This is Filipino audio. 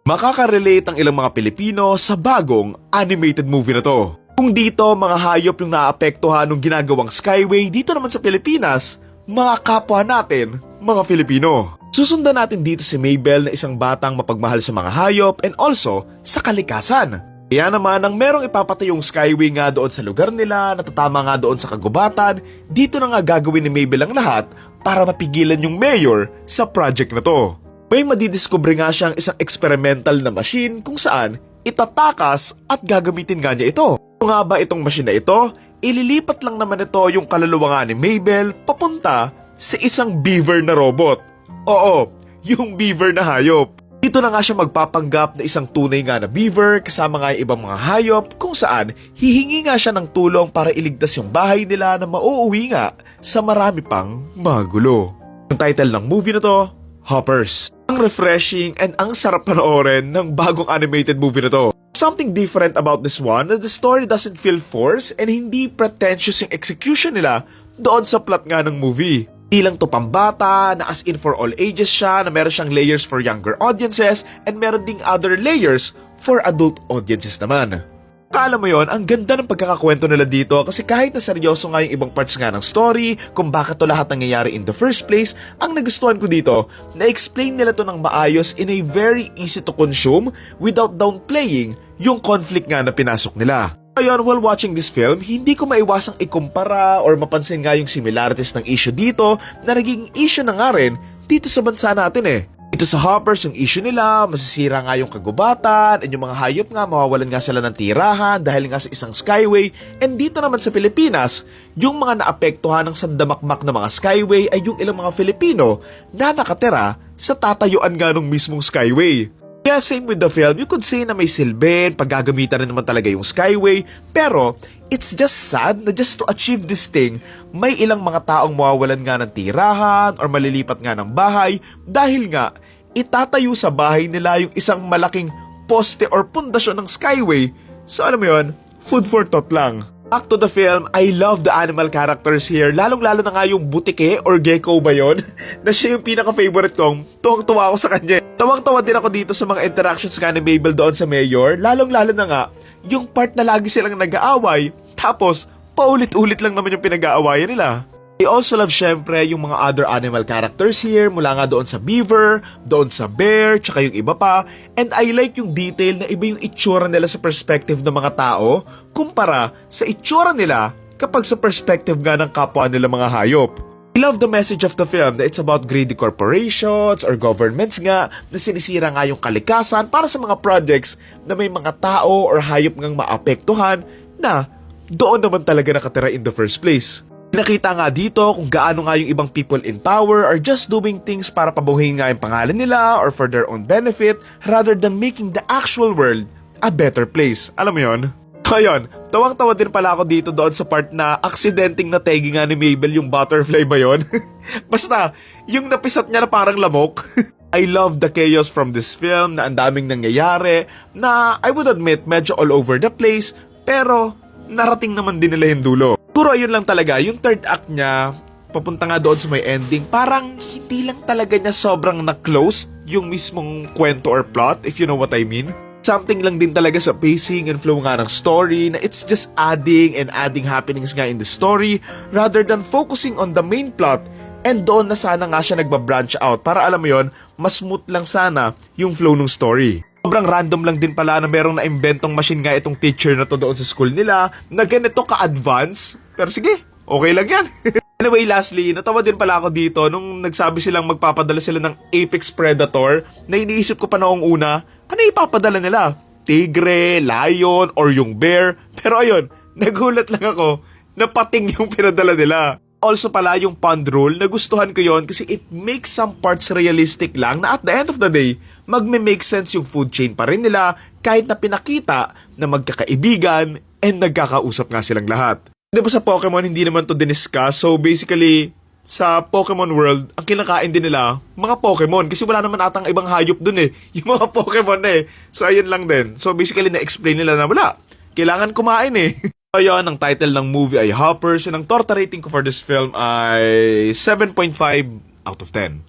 Makaka-relate ang ilang mga Pilipino sa bagong animated movie na to. Kung dito mga hayop yung naapektuhan ng ginagawang Skyway, dito naman sa Pilipinas, mga kapwa natin, mga Filipino. Susundan natin dito si Mabel na isang batang mapagmahal sa mga hayop and also sa kalikasan. Kaya naman nang merong ipapatay yung Skyway nga doon sa lugar nila, natatama nga doon sa kagubatan, dito na nga gagawin ni Mabel ang lahat para mapigilan yung mayor sa project na to. May madidiscover nga siyang isang experimental na machine kung saan itatakas at gagamitin nga niya ito. Kung nga ba itong machine na ito, ililipat lang naman ito yung kaluluwa nga ni Mabel papunta sa isang beaver na robot. Oo, yung beaver na hayop. Dito na nga siya magpapanggap na isang tunay nga na beaver kasama nga yung ibang mga hayop kung saan hihingi nga siya ng tulong para iligtas yung bahay nila na mauuwi nga sa marami pang magulo. Ang title ng movie na to, Hoppers. Ang refreshing and ang sarap panoorin ng bagong animated movie na to. Something different about this one that the story doesn't feel forced and hindi pretentious yung execution nila doon sa plot nga ng movie. Di lang to pambata, na as in for all ages siya, na meron siyang layers for younger audiences and meron ding other layers for adult audiences naman. Kala mo yon, ang ganda ng pagkakakwento nila dito kasi kahit na seryoso nga yung ibang parts nga ng story, kung bakit to lahat nangyayari in the first place, ang nagustuhan ko dito, na-explain nila to ng maayos in a very easy to consume without downplaying yung conflict nga na pinasok nila. Ngayon, while watching this film, hindi ko maiwasang ikumpara or mapansin nga yung similarities ng issue dito na naging issue na nga rin dito sa bansa natin eh. Dito sa Hoppers, yung issue nila, masisira nga yung kagubatan and yung mga hayop nga mawawalan nga sila ng tirahan dahil nga sa isang Skyway. And dito naman sa Pilipinas, yung mga naapektuhan ng sandamakmak na mga Skyway ay yung ilang mga Filipino na nakatira sa tatayuan nga ng mismong Skyway. Kaya same with the film, you could say na may silbi, paggagamitan rin naman talaga yung Skyway, pero it's just sad na just to achieve this thing, may ilang mga taong mawawalan nga ng tirahan or malilipat nga ng bahay dahil nga itatayo sa bahay nila yung isang malaking poste or pundasyon ng Skyway. So alam mo yun, food for thought lang. Back to the film, I love the animal characters here, lalong-lalo na nga yung butike or gecko ba yun? Na siya yung pinaka-favorite kong, tuwang-tuwa ako sa kanya. Tawang-tawa din ako dito sa mga interactions nga ni Mabel doon sa mayor, lalong-lalo na nga, yung part na lagi silang nag-aaway, tapos paulit-ulit lang naman yung pinag-aawayan nila. I also love syempre yung mga other animal characters here, mula nga doon sa beaver, doon sa bear, tsaka yung iba pa. And I like yung detail na iba yung itsura nila sa perspective ng mga tao kumpara sa itsura nila kapag sa perspective nga ng kapwa nila mga hayop. I love the message of the film that it's about greedy corporations or governments nga na sinisira nga yung kalikasan para sa mga projects na may mga tao or hayop ngang maapektuhan na doon naman talaga nakatira in the first place. Nakita nga dito kung gaano nga yung ibang people in power are just doing things para pabuhin nga yung pangalan nila or for their own benefit rather than making the actual world a better place. Alam mo yon? Ayun, tawang-tawa din pala ako dito doon sa part na aksidenteng nategi nga ni Mabel yung butterfly ba yon? Basta, yung napisat niya na parang lamok. I love the chaos from this film na ang daming nangyayari na I would admit medyo all over the place pero narating naman din nila yung dulo. Puro ayun lang talaga, yung third act niya, papunta nga doon sa may ending, parang hindi lang talaga niya sobrang na-close yung mismong kwento or plot, if you know what I mean. Something lang din talaga sa pacing and flow nga ng story na it's just adding and adding happenings nga in the story rather than focusing on the main plot and doon na sana nga siya nagbabranch out para alam mo yon, mas smooth lang sana yung flow ng story. Sobrang random lang din pala na merong na-inventong machine nga itong teacher na to doon sa school nila na ganito ka-advance. Pero sige, okay lang yan. Anyway, lastly, natawa din pala ako dito nung nagsabi silang magpapadala sila ng apex predator na iniisip ko pa noong una, ano ipapadala nila? Tigre, lion, or yung bear? Pero ayun, nagulat lang ako na pating yung pinadala nila. Also pala yung pond rule, nagustuhan ko yon kasi it makes some parts realistic lang na at the end of the day, magme-make sense yung food chain pa rin nila kahit na pinakita na magkakaibigan and nagkakausap nga silang lahat. Di ba sa Pokemon hindi naman to diniscuss, so basically sa Pokemon world, ang kinakain din nila, mga Pokemon kasi wala naman atang ibang hayop dun eh, yung mga Pokemon eh. So ayun lang din, so basically na-explain nila na wala, kailangan kumain eh. Ayun, ang title ng movie ay Hoppers and ang torta rating ko for this film ay 7.5 out of 10.